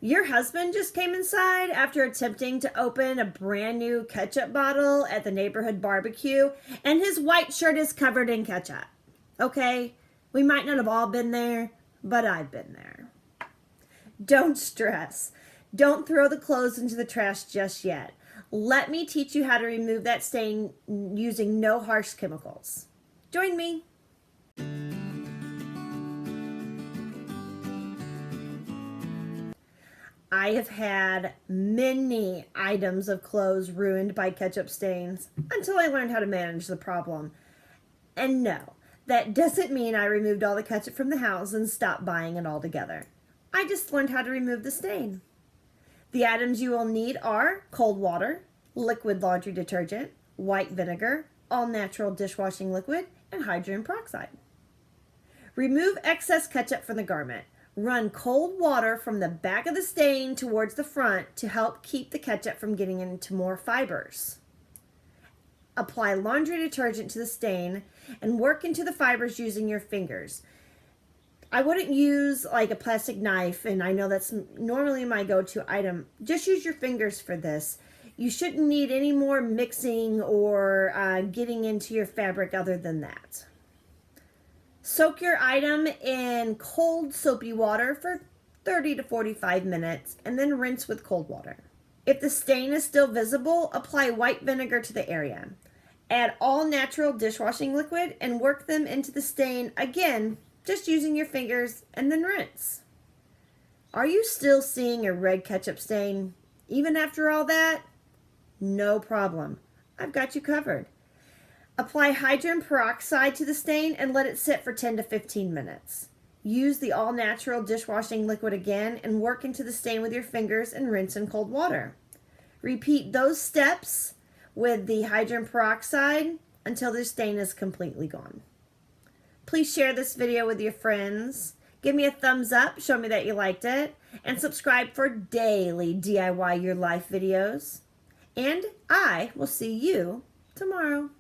Your husband just came inside after attempting to open a brand new ketchup bottle at the neighborhood barbecue, and his white shirt is covered in ketchup. Okay? We might not have all been there, but I've been there. Don't stress. Don't throw the clothes into the trash just yet. Let me teach you how to remove that stain using no harsh chemicals. Join me. I have had many items of clothes ruined by ketchup stains until I learned how to manage the problem. And no, that doesn't mean I removed all the ketchup from the house and stopped buying it altogether. I just learned how to remove the stain. The items you will need are cold water, liquid laundry detergent, white vinegar, all natural dishwashing liquid, and hydrogen peroxide. Remove excess ketchup from the garment. Run cold water from the back of the stain towards the front to help keep the ketchup from getting into more fibers. Apply laundry detergent to the stain and work into the fibers using your fingers. I wouldn't use like a plastic knife, and I know that's normally my go-to item. Just use your fingers for this. You shouldn't need any more mixing or getting into your fabric other than that. Soak your item in cold soapy water for 30 to 45 minutes and then rinse with cold water. If the stain is still visible, apply white vinegar to the area. Add all natural dishwashing liquid and work them into the stain again, just using your fingers, and then rinse. Are you still seeing a red ketchup stain even after all that? No problem. I've got you covered. Apply hydrogen peroxide to the stain and let it sit for 10 to 15 minutes. Use the all-natural dishwashing liquid again and work into the stain with your fingers and rinse in cold water. Repeat those steps with the hydrogen peroxide until the stain is completely gone. Please share this video with your friends. Give me a thumbs up, show me that you liked it, and subscribe for daily DIY Your Life videos. And I will see you tomorrow.